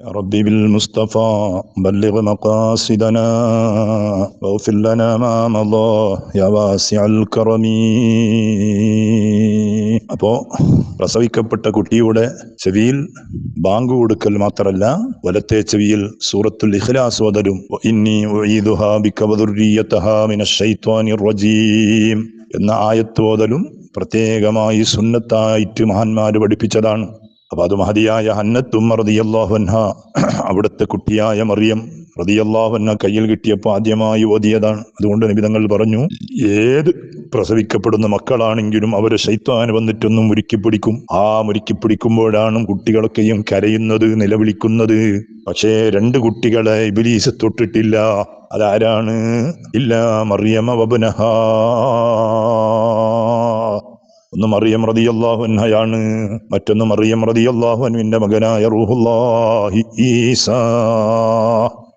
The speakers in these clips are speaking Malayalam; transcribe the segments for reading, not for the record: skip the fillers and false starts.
يا ربي بالمصطفى بلغ مقاصدنا واغفر لنا ما مضى يا واسع الكرم. അപ്പോ പ്രസവിക്കപ്പെട്ട കുട്ടിയുടെ ചെവിയിൽ ബാങ്ക് കൊടുക്കൽ മാത്രമല്ല, വലത്തെ ചെവിയിൽ സൂറത്തുൽ ഇഖ്ലാസ് ഓതലും ഇന്നി ഉഈദുഹാ ബിക വദുർരിയ്യതഹാ മിനശ് ശൈത്വാനിർ റജീം എന്ന ആയത്ത് ഓതലും പ്രത്യേകമായി സുന്നത്തായിട്ട് മഹാന്മാര് പഠിപ്പിച്ചതാണ്. അപ്പൊ അത് മഹതിയായ ഹന്നത്ത് ഉമ്മ റളിയല്ലാഹു അൻഹ, അവിടുത്തെ കുട്ടിയായ മറിയം റളിയല്ലാഹു അൻഹ കയ്യിൽ കിട്ടിയപ്പോൾ ആദ്യമായി ഓതിയതാണ്. അതുകൊണ്ട് നബി തങ്ങൾ പറഞ്ഞു, ഏത് പ്രസവിക്കപ്പെടുന്ന മക്കളാണെങ്കിലും അവര് ശൈത്വാൻ വന്നിട്ടൊന്നും മുറുക്കിപ്പിടിക്കും. ആ മുറുക്കിപ്പിടിക്കുമ്പോഴാണ് കുട്ടികളൊക്കെയും കരയുന്നത്, നിലവിളിക്കുന്നത്. പക്ഷേ 2 കുട്ടികളെ ഇബ്ലീസ് തൊട്ടിട്ടില്ല. അതാരാണ്? ഇല്ലാ മറിയമ വബ്നഹാ. ഒന്ന് മറിയം റളിയല്ലാഹു അൻഹയാണ്, മറ്റൊന്ന് മറിയം റളിയല്ലാഹു അൻഹുവിന്റെ മകനായ റൂഹുല്ലാഹി ഈസാ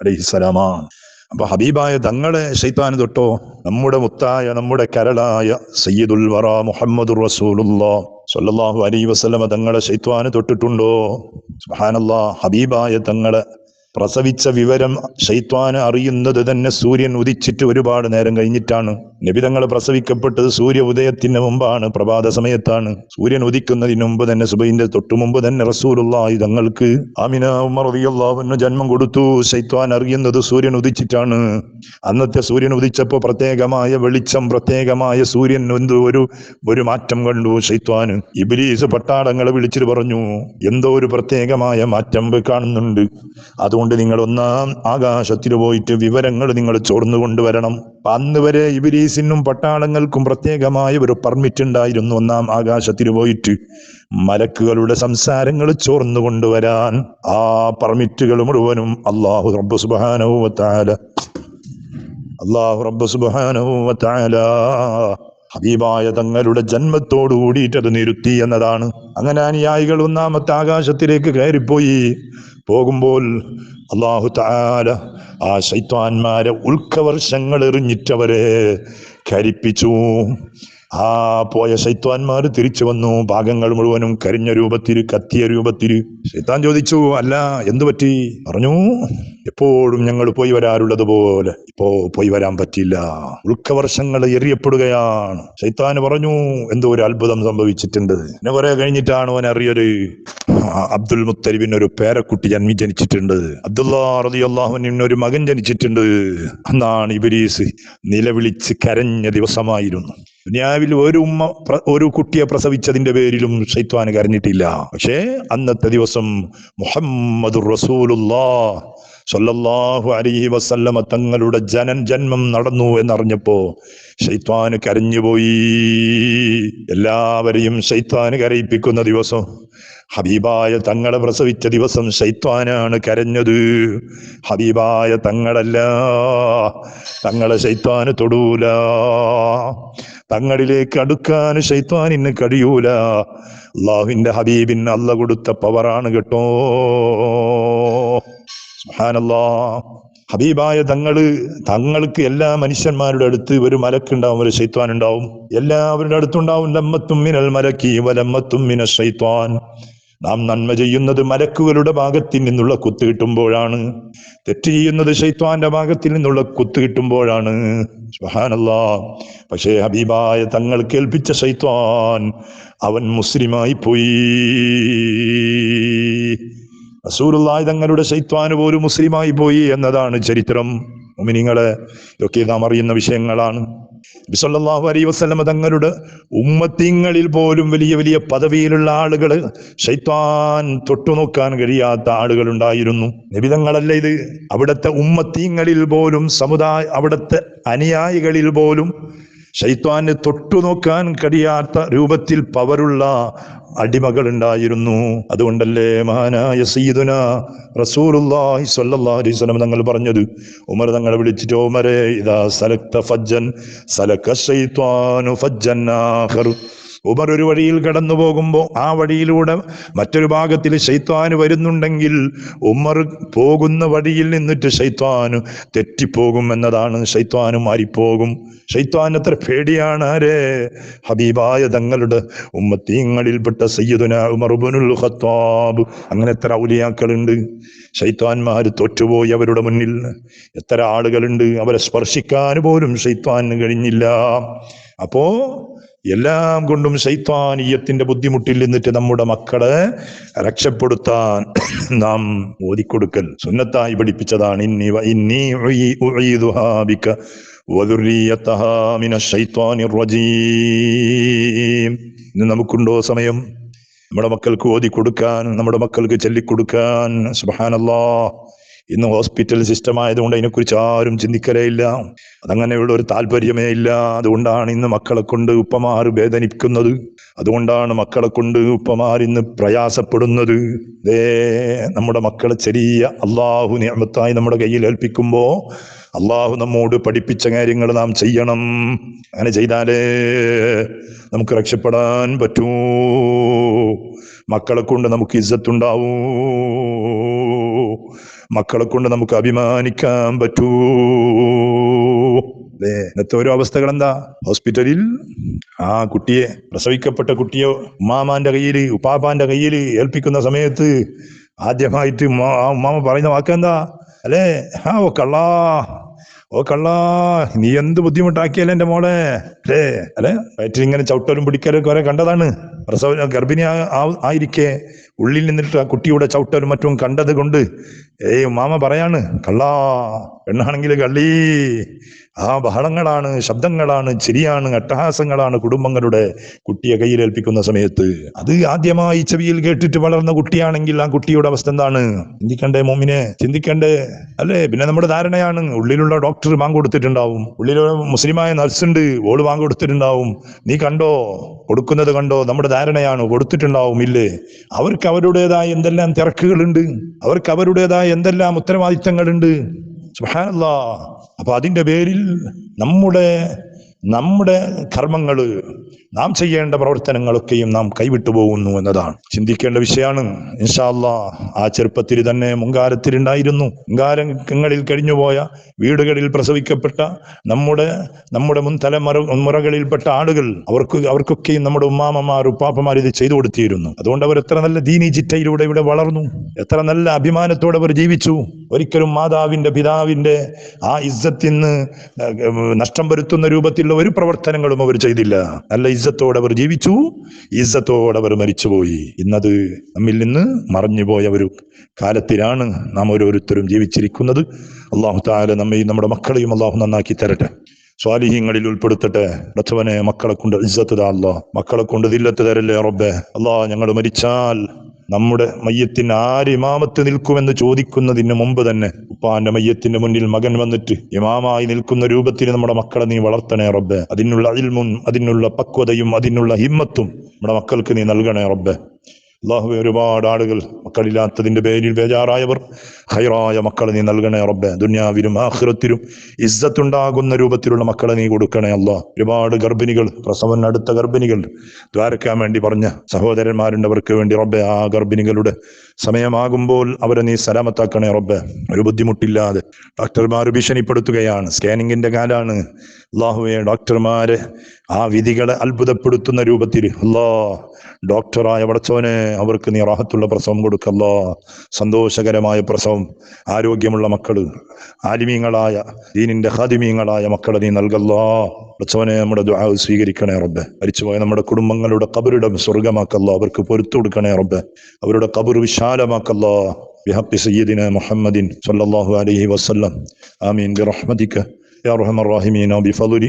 അലൈഹിസ്സലാമാണ്. അപ്പൊ ഹബീബായ തങ്ങളെ ശൈത്താൻ തൊട്ടോ? നമ്മുടെ മുത്തായ, നമ്മുടെ കരളായ സയ്യിദുൽ വറ മുഹമ്മദുർ റസൂലുള്ളാഹ് സ്വല്ലല്ലാഹു അലൈഹി വസല്ലമ തങ്ങളെ ശൈത്താൻ തൊട്ടിട്ടുണ്ടോ? സുബ്ഹാനല്ലാഹ്. ഹബീബായ തങ്ങളെ പ്രസവിച്ച വിവരം ശൈത്വാന് അറിയുന്നത് തന്നെ സൂര്യൻ ഉദിച്ചിട്ട് ഒരുപാട് നേരം കഴിഞ്ഞിട്ടാണ്. നബി തങ്ങൾ പ്രസവിക്കപ്പെട്ടത് സൂര്യ ഉദയത്തിന് മുമ്പാണ്, പ്രഭാത സമയത്താണ്. സൂര്യൻ ഉദിക്കുന്നതിന് മുമ്പ് തന്നെ, സുബഹിന്റെ തൊട്ടു മുമ്പ് തന്നെ റസൂലുള്ളാഹി തങ്ങൾക്ക് ആമിന ഉമ്മ റളിയല്ലാഹു അൻഹ ജന്മം കൊടുത്തു. ശൈത്വാൻ അറിയുന്നത് സൂര്യൻ ഉദിച്ചിട്ടാണ്. അന്നത്തെ സൂര്യൻ ഉദിച്ചപ്പോൾ പ്രത്യേകമായ വെളിച്ചം, പ്രത്യേകമായ സൂര്യൻ എന്തോ ഒരു മാറ്റം കണ്ടു ശൈത്വാന്. ഇബ്ലീസ് പട്ടാളങ്ങളെ വിളിച്ചിട്ട് പറഞ്ഞു, എന്തോ ഒരു പ്രത്യേകമായ മാറ്റം കാണുന്നുണ്ട്. അതുകൊണ്ട് നിങ്ങൾ ഒന്നാം ആകാശത്തിൽ പോയിട്ട് വിവരങ്ങൾ നിങ്ങൾ ചോർന്നു കൊണ്ടുവരണം. അന്ന് വരെ ഇബ്ലീസിനും പട്ടാളങ്ങൾക്കും പ്രത്യേകമായ ഒരു പെർമിറ്റ് ഉണ്ടായിരുന്നു, ഒന്നാം ആകാശത്തിൽ പോയിട്ട് മലക്കുകളുടെ സംസാരങ്ങൾ ചോർന്നു കൊണ്ടുവരാൻ. ആ പെർമിറ്റുകൾ മുഴുവനും അല്ലാഹു റബ്ബ് സുബ്ഹാനഹു വ തആല ഹബീബായ തങ്ങളുടെ ജന്മത്തോടു കൂടിയിട്ട് അത് നിരുത്തി എന്നതാണ്. അങ്ങനെ അനുയായികൾ ഒന്നാമത്തെ ആകാശത്തിലേക്ക് കയറിപ്പോയി. പോകുമ്പോൾ അല്ലാഹു തആല ആ ശൈത്വാന്മാരെ ഉൽക്കവർഷങ്ങൾ എറിഞ്ഞിട്ടവരെ കരിപ്പിച്ചു. ആ പോയ ശൈത്വാന്മാർ തിരിച്ചു വന്നു, ഭാഗങ്ങൾ മുഴുവനും കരിഞ്ഞ രൂപത്തിൽ, കത്തിയ രൂപത്തിൽ. ശൈത്താൻ ചോദിച്ചു, അല്ല എന്തു പറ്റി? പറഞ്ഞു, എപ്പോഴും ഞങ്ങൾ പോയി വരാറുള്ളത് പോലെ ഇപ്പോ പോയി വരാൻ പറ്റില്ല, ഉൽക്കവർഷങ്ങൾ എറിയപ്പെടുകയാണ്. ശൈത്താന് പറഞ്ഞു, എന്തോ ഒരു അത്ഭുതം സംഭവിച്ചിട്ടുണ്ട്. പിന്നെ കുറെ കഴിഞ്ഞിട്ടാണ് അവൻ അറിയൊരു അബ്ദുൽ മുത്തലിബിന് ഒരു പേരക്കുട്ടി ജനിച്ചിട്ടുണ്ട്, അബ്ദുല്ലാ റളിയല്ലാഹു അൻഹുവിന് ഒരു മകൻ ജനിച്ചിട്ടുണ്ട്. അന്നാണ് ഇബ്ലീസ് നിലവിളിച്ച് കരഞ്ഞ ദിവസമായിരുന്നു. ദുനിയാവിൽ ഒരു കുട്ടിയെ പ്രസവിച്ചതിന്റെ പേരിലും ശൈത്വാന് കരഞ്ഞിട്ടില്ല. പക്ഷേ അന്നത്തെ ദിവസം മുഹമ്മദുർ റസൂലുള്ളാഹ് സ്വല്ലല്ലാഹു അലൈഹി വസല്ലമ തങ്ങളുടെ ജന്മം നടന്നു എന്നറിഞ്ഞപ്പോ ശൈത്വാന് കരഞ്ഞുപോയി. എല്ലാവരെയും ശൈത്വാന് കരയിപ്പിക്കുന്ന ദിവസം, ഹബീബായ തങ്ങളെ പ്രസവിച്ച ദിവസം ശൈത്വാനാണ് കരഞ്ഞത്, ഹബീബായ തങ്ങളല്ല. തങ്ങളെ ശൈത്വാന് തൊടൂല, തങ്ങളിലേക്ക് അടുക്കാൻ ശൈത്വാനിന് കഴിയൂല. അല്ലാഹുവിന്റെ ഹബീബിന് അല്ലാഹു കൊടുത്ത പവറാണ് കേട്ടോ. സുബ്ഹാനല്ലാഹ്. ഹബീബായ തങ്ങൾക്ക് എല്ലാ മനുഷ്യന്മാരുടെ അടുത്ത് ഒരു മലക്കുണ്ടാവും, ഒരു ശൈത്വാൻ ഉണ്ടാവും. എല്ലാവരുടെ അടുത്തുണ്ടാവും. ലമ്മത്തും മിനൽ മലക്കി വലമ്മത്തും മിനശ് ശൈത്വാൻ. നാം നന്മ ചെയ്യുന്നത് മലക്കുകളുടെ ഭാഗത്തിൽ നിന്നുള്ള കുത്ത് കിട്ടുമ്പോഴാണ്, തെറ്റ് ചെയ്യുന്നത് ശൈത്വാന്റെ ഭാഗത്തിൽ നിന്നുള്ള കുത്ത് കിട്ടുമ്പോഴാണ്. സുബ്ഹാനല്ലാഹ്. പക്ഷേ ഹബീബായ തങ്ങൾ കേൾപ്പിച്ച ശൈത്വാൻ അവൻ മുസ്ലിമായി പോയി. റസൂലുള്ളാഹി തങ്ങളുടെ ശൈത്വാന് പോലും മുസ്ലിമായി പോയി എന്നതാണ് ചരിത്രം. മുഅ്മിനീങ്ങളെ, ഇതൊക്കെ നാം അറിയുന്ന വിഷയങ്ങളാണ്. നബി സല്ലല്ലാഹു അലൈഹി വസല്ലം തങ്ങളുടെ ഉമ്മത്തിങ്ങളിൽ പോലും വലിയ വലിയ പദവിയിലുള്ള ആളുകൾ, ശൈത്വാൻ തൊട്ടുനോക്കാൻ കഴിയാത്ത ആളുകൾ ഉണ്ടായിരുന്നു. നബി തങ്ങളല്ല ഇത്, അവിടുത്തെ ഉമ്മത്തിങ്ങളിൽ പോലും, അവിടുത്തെ അനുയായികളിൽ പോലും ശൈത്വാന് തൊട്ടുനോക്കാൻ കഴിയാത്ത രൂപത്തിൽ പവറുള്ള അടിമകൾ ഉണ്ടായിരുന്നു. അതുകൊണ്ടല്ലേ മഹാനായ സയ്യിദുനാ റസൂലുള്ളാഹി സ്വല്ലല്ലാഹു അലൈഹി വസല്ലം തങ്ങൾ പറഞ്ഞത്, ഉമർ തങ്ങളെ വിളിച്ചിട്ട്, ഉമരേ ഇദാ സലക്ത ഫജ്ജൻ സലക ശൈത്വാനു ഫജ്ജൻ ആഖർ ഉമർ ഒരു വഴിയിൽ കടന്നു പോകുമ്പോൾ ആ വഴിയിലൂടെ മറ്റൊരു ഭാഗത്തിൽ ശൈത്വാന് വരുന്നുണ്ടെങ്കിൽ ഉമർ പോകുന്ന വഴിയിൽ നിന്നിട്ട് ശൈത്വാന് തെറ്റിപ്പോകും എന്നതാണ്. ശൈത്വാന് മാറിപ്പോകും. ശൈത്വാൻ എത്ര പേടിയാണ്. ആരെ? ഹബീബായ തങ്ങളുടെ ഉമ്മത്തീങ്ങളിൽപ്പെട്ട സയ്യിദുനാ ഉമർ ഇബ്നുൽ ഖത്താബ്. അങ്ങനെ എത്ര ഔലിയാക്കളുണ്ട്. ശൈത്വാന്മാര് തോറ്റുപോയി അവരുടെ മുന്നിൽ. എത്ര ആളുകളുണ്ട്, അവരെ സ്പർശിക്കാൻ പോലും ശൈത്വാന് കഴിഞ്ഞില്ല. അപ്പോ എല്ലാം കൊണ്ടും ശൈത്വാനീയത്തിന്റെ ബുദ്ധിമുട്ടിൽ നിന്നിട്ട് നമ്മുടെ മക്കളെ രക്ഷപ്പെടുത്താൻ നാം ഓതിക്കൊടുക്കൽ സുന്നത്തായി പഠിപ്പിച്ചതാണ്. ഇന്ന് നമുക്കുണ്ടോ സമയം നമ്മുടെ മക്കൾക്ക് ഓതിക്കൊടുക്കാൻ, നമ്മുടെ മക്കൾക്ക് ചൊല്ലിക്കൊടുക്കാൻ? സുബ്ഹാനല്ലാഹ്. ഇന്ന് ഹോസ്പിറ്റൽ സിസ്റ്റം ആയതുകൊണ്ട് അതിനെക്കുറിച്ച് ആരും ചിന്തിക്കലേ ഇല്ല. അതങ്ങനെയുള്ള ഒരു താല്പര്യമേ ഇല്ല. അതുകൊണ്ടാണ് ഇന്ന് മക്കളെ കൊണ്ട് ഉപ്പമാർ വേദനിക്കുന്നത്. അതുകൊണ്ടാണ് മക്കളെ കൊണ്ട് ഉപ്പമാർ ഇന്ന് പ്രയാസപ്പെടുന്നത്. നമ്മുടെ മക്കളെ ചെറിയ അള്ളാഹു നിഅമത്തായി നമ്മുടെ കയ്യിൽ ഏൽപ്പിക്കുമ്പോ അള്ളാഹു നമ്മോട് പഠിപ്പിച്ച കാര്യങ്ങൾ നാം ചെയ്യണം. അങ്ങനെ ചെയ്താലേ നമുക്ക് രക്ഷപ്പെടാൻ പറ്റൂ. മക്കളെ കൊണ്ട് നമുക്ക് ഇസ്സത്തുണ്ടാവൂ. മക്കളെ കൊണ്ട് നമുക്ക് അഭിമാനിക്കാൻ പറ്റൂ. ഇന്നത്തെ ഓരോ അവസ്ഥകൾ എന്താ? ഹോസ്പിറ്റലിൽ ആ കുട്ടിയെ, പ്രസവിക്കപ്പെട്ട കുട്ടിയെ ഉമ്മാമാന്റെ കയ്യില്, ഉപ്പാപ്പാന്റെ കയ്യില് ഏൽപ്പിക്കുന്ന സമയത്ത് ആദ്യമായിട്ട് ഉമ്മാമ പറയുന്ന വാക്കെന്താ? അല്ലേ? ഓ കള്ളാ, ഓ കള്ളാ, നീ എന്ത് ബുദ്ധിമുട്ടാക്കിയല്ലേ എന്റെ മോളെ, അല്ലേ? അല്ലെ? വയറ്റിൽ ഇങ്ങനെ ചവിട്ടലും പിടിക്കലും കുറെ കണ്ടതാണ്. പ്രസവ ഗർഭിണി ആയിരിക്കെ ഉള്ളിൽ നിന്നിട്ട് ആ കുട്ടിയുടെ ചവിട്ടലും മറ്റും കണ്ടത് കൊണ്ട് മാമ പറയാണ്, കള്ളാ, പെണ്ണാണെങ്കിൽ കള്ളി. ആ ബഹളങ്ങളാണ്, ശബ്ദങ്ങളാണ്, ചിരിയാണ്, അട്ടഹാസങ്ങളാണ് കുടുംബങ്ങളുടെ കുട്ടിയെ കയ്യിലേൽപ്പിക്കുന്ന സമയത്ത്. അത് ആദ്യമായി ചെവിയിൽ കേട്ടിട്ട് വളർന്ന കുട്ടിയാണെങ്കിൽ ആ കുട്ടിയുടെ അവസ്ഥ എന്താണ്? ചിന്തിക്കണ്ടേ മോമിനെ? ചിന്തിക്കണ്ടേ? അല്ലേ? പിന്നെ നമ്മുടെ ധാരണയാണ്, ഉള്ളിലുള്ള ഡോക്ടർ വാങ്ങ് കൊടുത്തിട്ടുണ്ടാവും, ഉള്ളിലുള്ള മുസ്ലിമായ നഴ്സുണ്ട്, ഓള് വാങ്ങ് കൊടുത്തിട്ടുണ്ടാവും, നീ കണ്ടോ, കൊടുക്കുന്നത് കണ്ടോ? നമ്മുടെ ധാരണയാണ്. കൊടുത്തിട്ടുണ്ടാവും. ഇല്ലേ? അവർക്ക് അവരുടേതായ എന്തെല്ലാം തിരക്കുകളുണ്ട്, അവർക്ക് അവരുടേതായ എന്തെല്ലാം ഉത്തരവാദിത്തങ്ങളുണ്ട്. സുബ്ഹാനല്ലാഹ്. അപ്പൊ അതിന്റെ പേരിൽ നമ്മുടെ കർമ്മങ്ങള്, നാം ചെയ്യേണ്ട പ്രവർത്തനങ്ങളൊക്കെയും നാം കൈവിട്ടു പോകുന്നു എന്നതാണ് ചിന്തിക്കേണ്ട വിഷയമാണ്. ഇൻഷാ അല്ലാഹ് ആ ചെറുപ്പത്തിൽ തന്നെ മുൻകാലത്തിലുണ്ടായിരുന്നു. മുൻകാലങ്ങളിൽ കഴിഞ്ഞുപോയ വീടുകളിൽ പ്രസവിക്കപ്പെട്ട നമ്മുടെ മുൻ തലമുറകളിൽപ്പെട്ട ആളുകൾ, അവർക്കൊക്കെയും നമ്മുടെ ഉമ്മാമ്മമാർ, ഉപ്പാപ്പമാർ ഇത് ചെയ്തു കൊടുത്തിരുന്നു. അതുകൊണ്ട് അവർ എത്ര നല്ല ദീനി ചിട്ടയിലൂടെ ഇവിടെ വളർന്നു, എത്ര നല്ല അഭിമാനത്തോടെ അവർ ജീവിച്ചു. ഒരിക്കലും മാതാവിന്റെ, പിതാവിന്റെ ആ ഇസ്സത്തിന് നഷ്ടം വരുത്തുന്ന രൂപത്തിലുള്ള ഒരു പ്രവർത്തനങ്ങളും അവർ ചെയ്തില്ല. നല്ല ഇസ്സത്തോടെ അവർ ജീവിച്ചു, ഇസ്സത്തോടെ അവർ മരിച്ചുപോയി. ഇന്നത് നമ്മിൽ നിന്ന് മറഞ്ഞുപോയ ഒരു കാലത്തിലാണ് നാം ഓരോരുത്തരും ജീവിച്ചിരിക്കുന്നത്. അല്ലാഹു തആല നമ്മയും നമ്മുടെ മക്കളെയും അല്ലാഹു നന്നാക്കി തരട്ടെ, സ്വാലിഹീങ്ങളിൽ ഉൾപ്പെടുത്തട്ടെ. റബ്ബനെ, മക്കളെ കൊണ്ട് ഇസ്സത്ത് താ അല്ലാഹ്, മക്കളെ കൊണ്ട് ദില്ലത്ത് തരല്ലേ റബ്ബേ. അല്ലാഹ്, ഞങ്ങൾ മരിച്ചാൽ നമ്മുടെ മയ്യത്തിന് ആര് ഇമാമത്ത് നിൽക്കുമെന്ന് ചോദിക്കുന്നതിന് മുമ്പ് തന്നെ ഉപ്പാന്റെ മയ്യത്തിന്റെ മുന്നിൽ മകൻ വന്നിട്ട് ഇമാമായി നിൽക്കുന്ന രൂപത്തിൽ നമ്മുടെ മക്കളെ നീ വളർത്തണേ റബ്ബേ. അതിനുള്ള ഇൽമും അതിനുള്ള പക്വതയും അതിനുള്ള ഹിമ്മത്തും നമ്മുടെ മക്കൾക്ക് നീ നൽകണേ റബ്ബേ. അല്ലാഹുവേ, ഒരുപാട് ആളുകൾ മക്കളില്ലാത്തതിന്റെ പേരിൽ ബേജാറായവർ, ഖൈറായ മക്കളെ നീ നൽകണേ റബ്ബേ. ദുനിയാവിലും ആഖിറത്തിലും ഇസ്സത്തുണ്ടാകുന്ന രൂപത്തിലുള്ള മക്കളെ നീ കൊടുക്കണേ അല്ലാഹ്. ഒരുപാട് ഗർഭിണികൾ, പ്രസവം അടുത്ത ഗർഭിണികൾ ദ്വാരക്കാൻ വേണ്ടി പറഞ്ഞ സഹോദരന്മാരുണ്ട്, അവർക്ക് വേണ്ടി റബ്ബേ ആ ഗർഭിണികളുടെ സമയമാകുമ്പോൾ അവരെ നീ സലാമത്താക്കണേ റബ്ബേ. ഒരു ബുദ്ധിമുട്ടില്ലാതെ. ഡോക്ടർമാർ ഭീഷണിപ്പെടുത്തുകയാണ്, സ്കാനിങ്ങിന്റെ കാലാണ്. അല്ലാഹുവേ, ഡോക്ടർമാരെ ആ വിധികളെ അത്ഭുതപ്പെടുത്തുന്ന രൂപത്തിൽ ഡോക്ടറായ പടച്ചവനെ അവർക്ക് നീ റാഹത്തുള്ള പ്രസവം കൊടുക്കല്ലോ, സന്തോഷകരമായ പ്രസവം, ആരോഗ്യമുള്ള മക്കള്, ആലിമീങ്ങളായ ദീനിന്റെ ഖാദിമീങ്ങളായ മക്കളെ നീ നൽകല്ലോ. പടച്ചവനെ, നമ്മുടെ ദുആ സ്വീകരിക്കണേ റബ്ബേ. മരിച്ചുപോയ നമ്മുടെ കുടുംബങ്ങളുടെ ഖബറിടം സ്വർഗമാക്കല്ലോ, അവർക്ക് പൊരുത്തു കൊടുക്കണേ റബ്ബേ. അവരുടെ ഖബർ വിശാലമാക്കല്ലോ. ബിഹഖി സയ്യിദിന മുഹമ്മദിൻ സ്വല്ലല്ലാഹു അലൈഹി വസല്ലം. ആമീൻ ബിറഹ്മതിക يا أرحم الراحمين وبفضل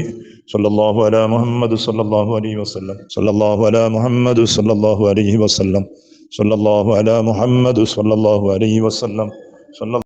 صلى الله على محمد صلى الله عليه وسلم صلى الله على محمد صلى الله عليه وسلم صلى الله على محمد صلى الله عليه وسلم صلى